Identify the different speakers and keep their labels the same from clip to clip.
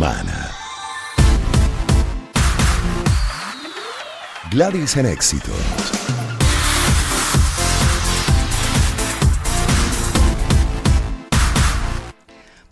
Speaker 1: Humana. Gladys en Éxitos.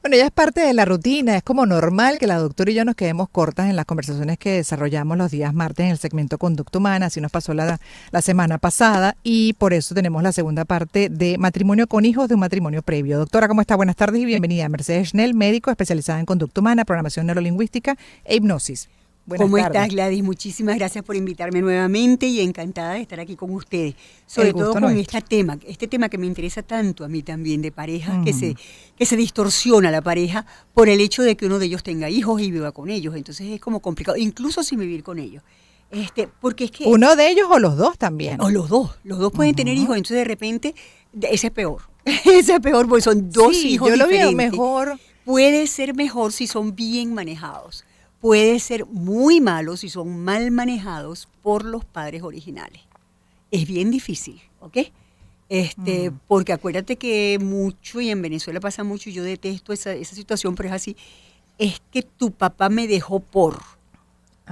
Speaker 2: Bueno, ya es parte de la rutina, es como normal que la doctora y yo nos quedemos cortas en las conversaciones que desarrollamos los días martes en el segmento Conducta Humana, así nos pasó la semana pasada y por eso tenemos la segunda parte de Matrimonio con hijos de un matrimonio previo. Doctora, ¿cómo está? Buenas tardes y bienvenida. Mercedes Schnell, médico especializada en conducta humana, programación neurolingüística e hipnosis. Buenas
Speaker 3: ¿Cómo
Speaker 2: tardes.
Speaker 3: estás, Gladys? Muchísimas gracias por invitarme nuevamente y encantada de estar aquí con ustedes. Sobre todo con este tema que me interesa tanto a mí también, de parejas que se distorsiona la pareja por el hecho de que uno de ellos tenga hijos y viva con ellos. Entonces es como complicado, incluso sin vivir con ellos. Porque es que
Speaker 2: ¿Uno de ellos o los dos también?
Speaker 3: O los dos pueden tener hijos, entonces de repente ese es peor. Ese es peor porque son dos hijos
Speaker 2: yo
Speaker 3: diferentes.
Speaker 2: Lo veo mejor.
Speaker 3: Puede ser mejor si son bien manejados. Puede ser muy malo si son mal manejados por los padres originales. Es bien difícil, ¿ok? Porque acuérdate que mucho, y en Venezuela pasa mucho, y yo detesto esa situación, pero es así, es que tu papá me dejó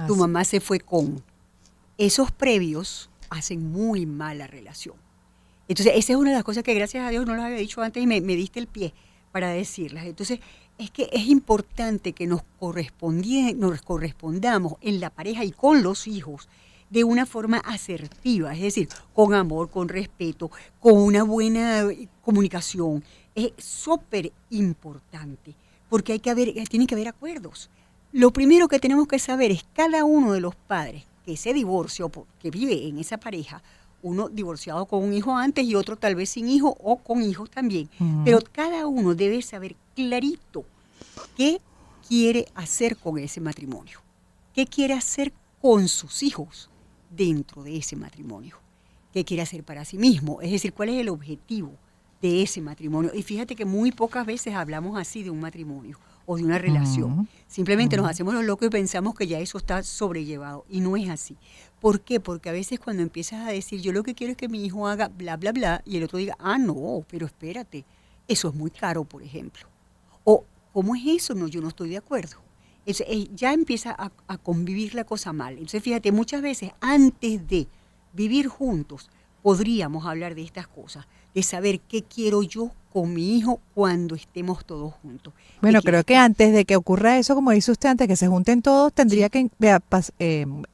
Speaker 3: tu mamá se fue con. Esos previos hacen muy mala relación. Entonces, esa es una de las cosas que gracias a Dios no las había dicho antes y me diste el pie para decirlas. Entonces, es que es importante que nos correspondamos en la pareja y con los hijos de una forma asertiva, es decir, con amor, con respeto, con una buena comunicación. Es súper importante porque tiene que haber acuerdos. Lo primero que tenemos que saber es cada uno de los padres que se divorcia o que vive en esa pareja, uno divorciado con un hijo antes y otro tal vez sin hijo o con hijos también. Pero cada uno debe saber clarito qué quiere hacer con ese matrimonio, qué quiere hacer con sus hijos dentro de ese matrimonio, qué quiere hacer para sí mismo, es decir, cuál es el objetivo de ese matrimonio. Y fíjate que muy pocas veces hablamos así de un matrimonio o de una relación. Simplemente nos hacemos los locos y pensamos que ya eso está sobrellevado. Y no es así. ¿Por qué? Porque a veces cuando empiezas a decir, yo lo que quiero es que mi hijo haga bla, bla, bla, y el otro diga, no, pero espérate, eso es muy caro, por ejemplo. O, ¿cómo es eso? No, yo no estoy de acuerdo. Entonces, ya empieza a convivir la cosa mal. Entonces, fíjate, muchas veces antes de vivir juntos, podríamos hablar de estas cosas, de saber qué quiero yo con mi hijo cuando estemos todos juntos.
Speaker 2: Bueno, creo que antes de que ocurra eso, como dice usted, antes de que se junten todos, tendría que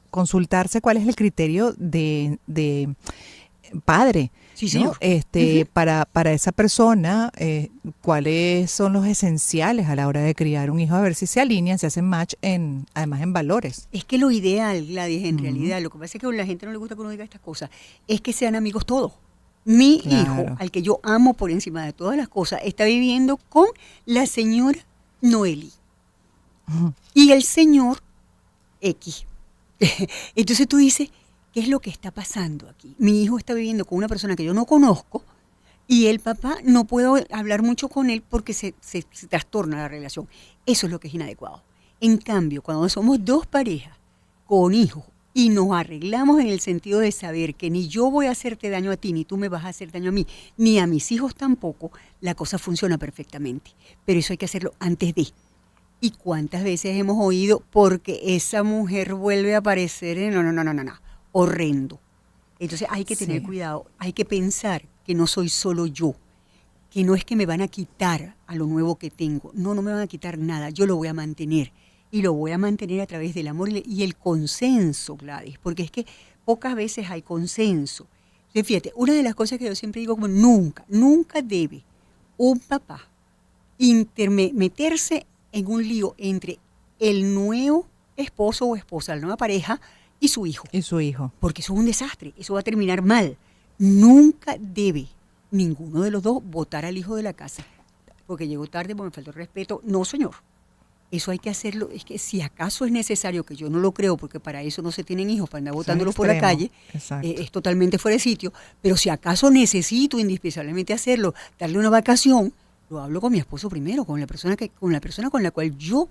Speaker 2: consultarse cuál es el criterio de padre,
Speaker 3: sí,
Speaker 2: ¿no? Para esa persona, cuáles son los esenciales a la hora de criar un hijo, a ver si se alinean, se hacen match además en valores.
Speaker 3: Es que lo ideal, Gladys, en realidad, lo que pasa es que a la gente no le gusta que uno diga estas cosas, es que sean amigos todos. Mi hijo, al que yo amo por encima de todas las cosas, está viviendo con la señora Noeli y el señor X. Entonces tú dices, ¿qué es lo que está pasando aquí? Mi hijo está viviendo con una persona que yo no conozco y el papá no puedo hablar mucho con él porque se trastorna la relación. Eso es lo que es inadecuado. En cambio, cuando somos dos parejas con hijos y nos arreglamos en el sentido de saber que ni yo voy a hacerte daño a ti, ni tú me vas a hacer daño a mí, ni a mis hijos tampoco, la cosa funciona perfectamente. Pero eso hay que hacerlo antes de. ¿Y cuántas veces hemos oído porque esa mujer vuelve a aparecer en no, horrendo? Entonces hay que tener cuidado, hay que pensar que no soy solo yo, que no es que me van a quitar a lo nuevo que tengo, no me van a quitar nada, yo lo voy a mantener. Y lo voy a mantener a través del amor y el consenso, Gladys, porque es que pocas veces hay consenso. Entonces, fíjate, una de las cosas que yo siempre digo, como nunca debe un papá meterse en un lío entre el nuevo esposo o esposa, la nueva pareja, y su hijo. Porque eso es un desastre, eso va a terminar mal. Nunca debe ninguno de los dos botar al hijo de la casa, porque llegó tarde, porque me faltó el respeto. No, señor. Eso hay que hacerlo, es que si acaso es necesario, que yo no lo creo, porque para eso no se tienen hijos, para andar botándolos por la calle, es totalmente fuera de sitio, pero si acaso necesito indispensablemente hacerlo, darle una vacación, lo hablo con mi esposo primero, con la persona con la cual yo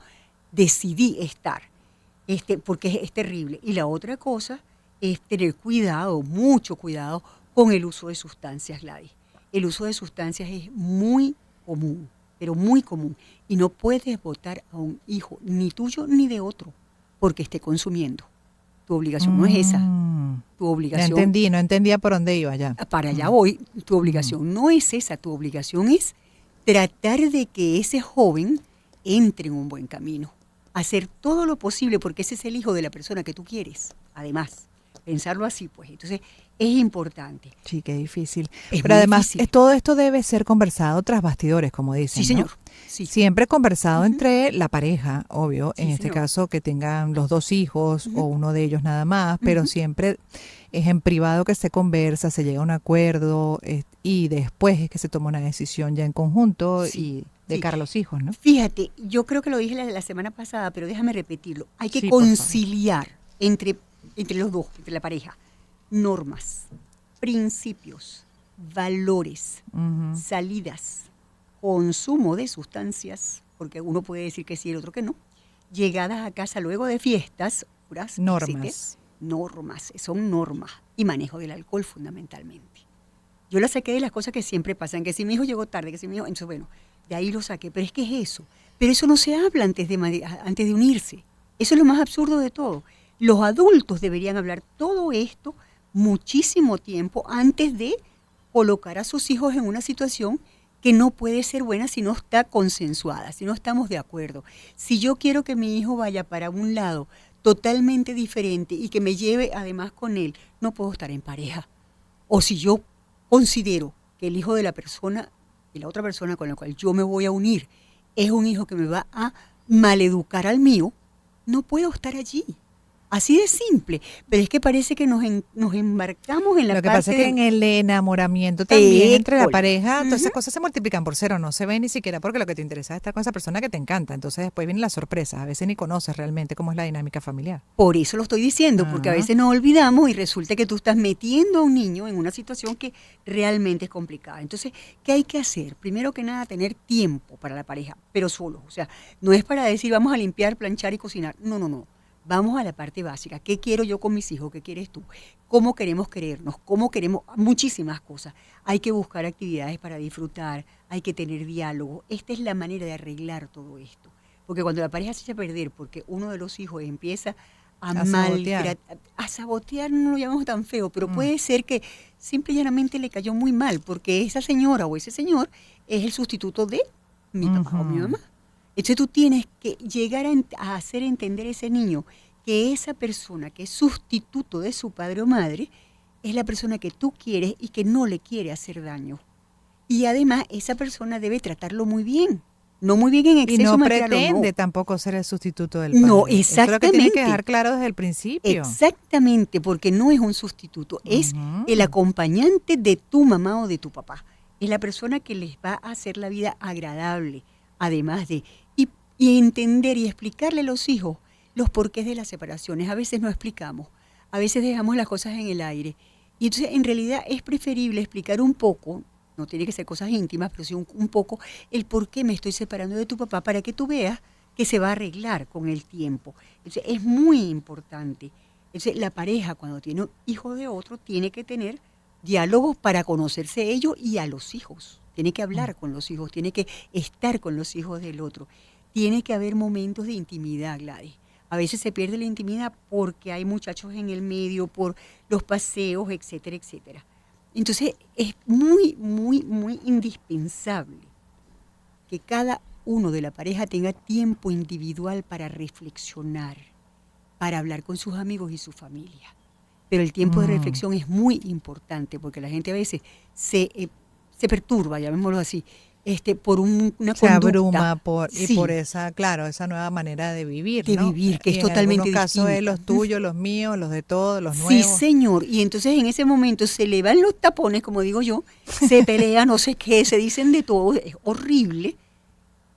Speaker 3: decidí estar, porque es terrible. Y la otra cosa es tener cuidado, mucho cuidado, con el uso de sustancias, Gladys. El uso de sustancias es muy común. pero muy común. Y no puedes votar a un hijo, ni tuyo ni de otro, porque esté consumiendo. Tu obligación no es esa. Tu
Speaker 2: Ya
Speaker 3: obligación,
Speaker 2: entendí, no entendía por dónde iba ya.
Speaker 3: para allá voy, tu obligación no es esa. Tu obligación es tratar de que ese joven entre en un buen camino. Hacer todo lo posible, porque ese es el hijo de la persona que tú quieres. Además, pensarlo así, pues. Entonces, es importante.
Speaker 2: Sí, qué difícil.
Speaker 3: Es
Speaker 2: Pero
Speaker 3: muy
Speaker 2: además,
Speaker 3: difícil.
Speaker 2: todo esto debe ser conversado tras bastidores, como dicen,
Speaker 3: Sí,
Speaker 2: ¿no?
Speaker 3: señor. Sí.
Speaker 2: Siempre conversado entre la pareja, obvio, en
Speaker 3: Sí,
Speaker 2: este
Speaker 3: señor.
Speaker 2: caso que tengan los dos hijos o
Speaker 3: Ujú.
Speaker 2: uno de ellos nada más, pero
Speaker 3: Ujú.
Speaker 2: siempre es en privado que se conversa, se llega a un acuerdo y después es que se toma una decisión ya en conjunto
Speaker 3: Sí,
Speaker 2: y de
Speaker 3: sí.
Speaker 2: cara a los hijos, ¿no?
Speaker 3: Fíjate, yo creo que lo dije la semana pasada, pero déjame repetirlo. Hay que
Speaker 2: Sí, por favor.
Speaker 3: conciliar entre los dos, entre la pareja, normas, principios, valores,
Speaker 2: Ujú.
Speaker 3: salidas, consumo de sustancias, porque uno puede decir que sí y el otro que no, llegadas a casa luego de fiestas, horas, etcétera,
Speaker 2: Normas.
Speaker 3: normas, son normas, y manejo del alcohol fundamentalmente. Yo la saqué de las cosas que siempre pasan, que si mi hijo llegó tarde, que si mi hijo, entonces bueno, de ahí lo saqué, pero es que es eso. Pero eso no se habla antes de unirse. Eso es lo más absurdo de todo. Los adultos deberían hablar todo esto muchísimo tiempo antes de colocar a sus hijos en una situación que no puede ser buena si no está consensuada, si no estamos de acuerdo. Si yo quiero que mi hijo vaya para un lado totalmente diferente y que me lleve además con él, no puedo estar en pareja. O si yo considero que el hijo de la persona, de la otra persona con la cual yo me voy a unir, es un hijo que me va a maleducar al mío, no puedo estar allí. Así de simple. Pero es que parece que nos embarcamos en la
Speaker 2: Lo que pasa
Speaker 3: parte
Speaker 2: es que en
Speaker 3: de
Speaker 2: el enamoramiento también entre la
Speaker 3: école.
Speaker 2: pareja, todas
Speaker 3: Ujú.
Speaker 2: esas cosas se multiplican por cero, no se ven ni siquiera porque lo que te interesa es estar con esa persona que te encanta. Entonces después vienen las sorpresas, a veces ni conoces realmente cómo es la dinámica familiar.
Speaker 3: Por eso lo estoy diciendo, porque a
Speaker 2: Ah,
Speaker 3: veces nos olvidamos y resulta que tú estás metiendo a un niño en una situación que realmente es complicada. Entonces, ¿qué hay que hacer? Primero que nada, tener tiempo para la pareja, pero solo. O sea, no es para decir vamos a limpiar, planchar y cocinar. No, no, no. Vamos a la parte básica. ¿Qué quiero yo con mis hijos? ¿Qué quieres tú? ¿Cómo queremos querernos? ¿Cómo queremos? Muchísimas cosas. Hay que buscar actividades para disfrutar, hay que tener diálogo. Esta es la manera de arreglar todo esto. Porque cuando la pareja se echa a perder, porque uno de los hijos empieza
Speaker 2: a sabotear.
Speaker 3: a sabotear, no lo llamamos tan feo, pero
Speaker 2: Mm,
Speaker 3: puede ser que simple y llanamente le cayó muy mal, porque esa señora o ese señor es el sustituto de mi papá o mi
Speaker 2: ujú.
Speaker 3: mamá. Entonces tú tienes que llegar a hacer entender a ese niño que esa persona que es sustituto de su padre o madre es la persona que tú quieres y que no le quiere hacer daño. Y además esa persona debe tratarlo muy bien. No muy bien en
Speaker 2: Y
Speaker 3: exceso,
Speaker 2: no
Speaker 3: malcriarlo, no.
Speaker 2: pretende tampoco ser el sustituto del
Speaker 3: No,
Speaker 2: padre. Eso es lo que tiene que
Speaker 3: exactamente.
Speaker 2: dejar claro desde el principio.
Speaker 3: Exactamente, porque no es un sustituto, es el
Speaker 2: Ujú.
Speaker 3: acompañante de tu mamá o de tu papá. Es la persona que les va a hacer la vida agradable, además de, y entender y explicarle a los hijos los porqués de las separaciones. A veces no explicamos, a veces dejamos las cosas en el aire. Y entonces en realidad es preferible explicar un poco, no tiene que ser cosas íntimas, pero sí un poco, el por qué me estoy separando de tu papá para que tú veas que se va a arreglar con el tiempo. Entonces, es muy importante. Entonces, la pareja cuando tiene un hijo de otro tiene que tener diálogos para conocerse ellos y a los hijos. Tiene que
Speaker 2: Mm.
Speaker 3: hablar con los hijos, tiene que estar con los hijos del otro. Tiene que haber momentos de intimidad, Gladys. A veces se pierde la intimidad porque hay muchachos en el medio, por los paseos, etcétera, etcétera. Entonces, es muy, muy, muy indispensable que cada uno de la pareja tenga tiempo individual para reflexionar, para hablar con sus amigos y su familia. Pero el tiempo de
Speaker 2: Mm.
Speaker 3: reflexión es muy importante porque la gente a veces se perturba, llamémoslo así, por una
Speaker 2: Se
Speaker 3: conducta,
Speaker 2: abruma por
Speaker 3: sí,
Speaker 2: esa, claro, esa nueva manera de vivir,
Speaker 3: de
Speaker 2: ¿no?
Speaker 3: vivir, que
Speaker 2: Y
Speaker 3: es
Speaker 2: en algunos
Speaker 3: totalmente
Speaker 2: casos es
Speaker 3: distinta.
Speaker 2: los tuyos, los míos, los de todos, los
Speaker 3: Sí,
Speaker 2: nuevos.
Speaker 3: señor. Y entonces en ese momento se le van los tapones, como digo yo, se pelean, no sé qué, se dicen de todo, es horrible.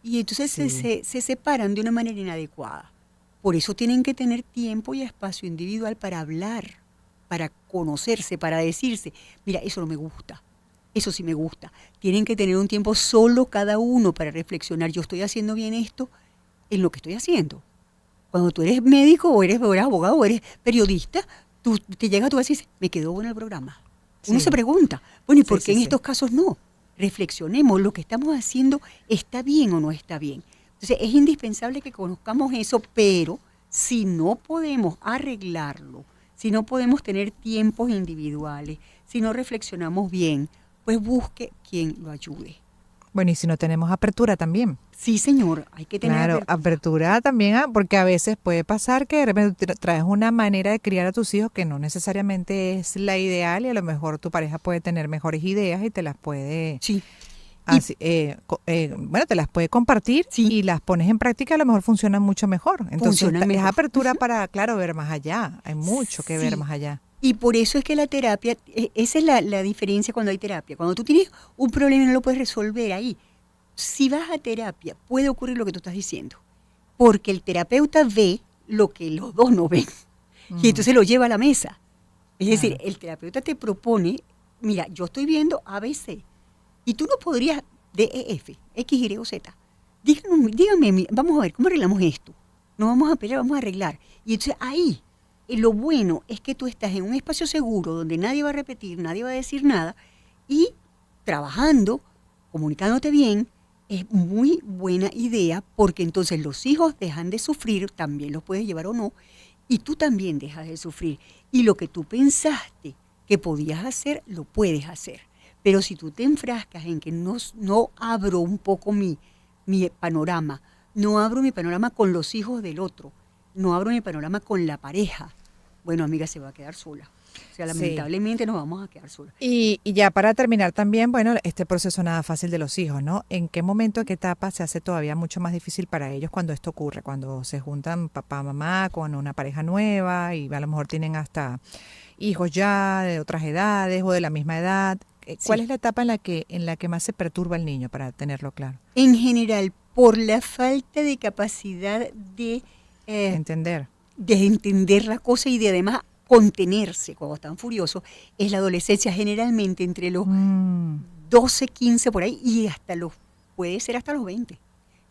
Speaker 3: Y entonces
Speaker 2: Sí.
Speaker 3: se separan de una manera inadecuada. Por eso tienen que tener tiempo y espacio individual para hablar, para conocerse, para decirse, mira, eso no me gusta, eso sí me gusta. Tienen que tener un tiempo solo cada uno para reflexionar, yo estoy haciendo bien esto en lo que estoy haciendo. Cuando tú eres médico o eres abogado o eres periodista, tú te llegas a tu casa y dices, me quedó bueno el programa. Uno se
Speaker 2: Sí,
Speaker 3: pregunta, bueno, ¿y
Speaker 2: sí,
Speaker 3: por qué
Speaker 2: sí,
Speaker 3: en
Speaker 2: sí.
Speaker 3: estos casos no? reflexionemos, lo que estamos haciendo está bien o no está bien. Entonces es indispensable que conozcamos eso, pero si no podemos arreglarlo, si no podemos tener tiempos individuales, si no reflexionamos bien, pues busque quien lo ayude.
Speaker 2: Bueno, y si no tenemos apertura también.
Speaker 3: Sí, señor, hay que tener
Speaker 2: Claro, apertura también, porque a veces puede pasar que de repente traes una manera de criar a tus hijos que no necesariamente es la ideal y a lo mejor tu pareja puede tener mejores ideas y te las puede,
Speaker 3: Sí,
Speaker 2: así, bueno, te las puede compartir
Speaker 3: sí,
Speaker 2: y las pones en práctica, a lo mejor funcionan mucho mejor. Entonces,
Speaker 3: funciona
Speaker 2: es
Speaker 3: mejor.
Speaker 2: apertura para, claro, ver más allá. Hay mucho que ver
Speaker 3: Sí.
Speaker 2: más allá.
Speaker 3: Y por eso es que la terapia, esa es la diferencia cuando hay terapia. Cuando tú tienes un problema y no lo puedes resolver ahí, si vas a terapia, puede ocurrir lo que tú estás diciendo. Porque el terapeuta ve lo que los dos no ven. Y entonces lo lleva a la mesa. Es decir, el terapeuta te propone, mira, yo estoy viendo ABC. Y tú no podrías, DEF, X, Y o Z. Dígame, vamos a ver, ¿cómo arreglamos esto? No vamos a pelear, vamos a arreglar. Y entonces ahí, lo bueno es que tú estás en un espacio seguro donde nadie va a repetir, nadie va a decir nada, y trabajando, comunicándote bien, es muy buena idea porque entonces los hijos dejan de sufrir, también los puedes llevar o no, y tú también dejas de sufrir. Y lo que tú pensaste que podías hacer, lo puedes hacer. Pero si tú te enfrascas en que no abro un poco mi panorama, no abro mi panorama con los hijos del otro, no abro mi panorama con la pareja, bueno, amiga, se va a quedar sola. O sea, lamentablemente nos vamos a quedar solas.
Speaker 2: Y ya para terminar también, bueno, este proceso nada fácil de los hijos, ¿no? ¿En qué momento, qué etapa se hace todavía mucho más difícil para ellos cuando esto ocurre? Cuando se juntan papá, mamá con una pareja nueva y a lo mejor tienen hasta hijos ya de otras edades o de la misma edad. ¿Cuál
Speaker 3: Sí.
Speaker 2: es la etapa en la que más se perturba el niño, para tenerlo claro?
Speaker 3: En general, por la falta de capacidad
Speaker 2: Entender.
Speaker 3: de entender la cosa y de además contenerse cuando están furiosos, es la adolescencia generalmente entre los 12, 15 por ahí y puede ser hasta los 20.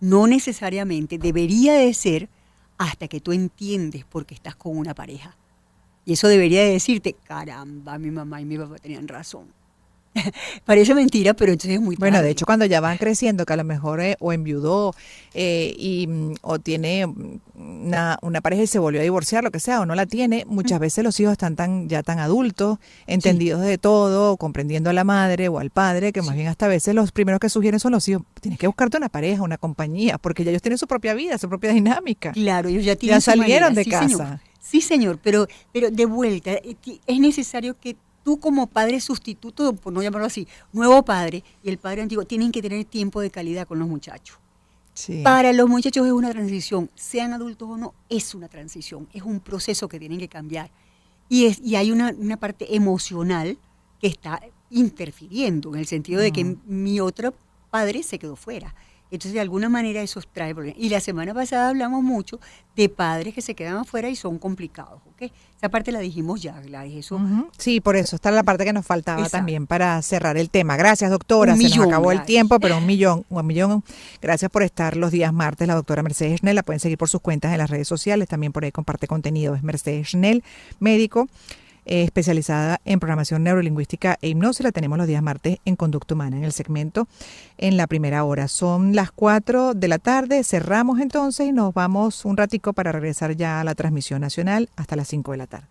Speaker 3: No necesariamente, debería de ser hasta que tú entiendes por qué estás con una pareja. Y eso debería de decirte, caramba, mi mamá y mi papá tenían razón. Parece mentira, pero entonces es muy tarde.
Speaker 2: Bueno, de hecho, cuando ya van creciendo, que a lo mejor o enviudó o tiene una pareja y se volvió a divorciar, lo que sea, o no la tiene, muchas veces los hijos están ya tan adultos, entendidos de todo, comprendiendo a la madre o al padre, que más bien hasta a veces los primeros que sugieren son los hijos. Tienes que buscarte una pareja, una compañía, porque ya ellos tienen su propia vida, su propia dinámica.
Speaker 3: Claro, ellos ya tienen su
Speaker 2: salieron
Speaker 3: manera.
Speaker 2: de
Speaker 3: Sí,
Speaker 2: casa.
Speaker 3: señor. Sí, señor, pero de vuelta, es necesario que tú como padre sustituto, por no llamarlo así, nuevo padre y el padre antiguo, tienen que tener tiempo de calidad con los muchachos.
Speaker 2: Sí.
Speaker 3: Para los muchachos es una transición, sean adultos o no, es una transición, es un proceso que tienen que cambiar. Y hay una parte emocional que está interfiriendo, en el sentido de que mi otro padre se quedó fuera. Entonces, de alguna manera eso trae problemas. Y la semana pasada hablamos mucho de padres que se quedan afuera y son complicados, ¿ok? Esa parte la dijimos ya, Gladys. Eso,
Speaker 2: Sí, por eso está la parte que nos faltaba
Speaker 3: Exacto.
Speaker 2: también para cerrar el tema. Gracias, doctora.
Speaker 3: Un
Speaker 2: Se nos
Speaker 3: millón,
Speaker 2: acabó el
Speaker 3: Gladys.
Speaker 2: tiempo, pero un millón. Gracias por estar los días martes. La doctora Mercedes Schnell, la pueden seguir por sus cuentas en las redes sociales. También por ahí comparte contenido. Es Mercedes Schnell, médico, especializada en programación neurolingüística e hipnosis. La tenemos los días martes en Conducta Humana, en el segmento en la primera hora. Son las 4 de la tarde, cerramos entonces y nos vamos un ratico para regresar ya a la transmisión nacional hasta las 5 de la tarde.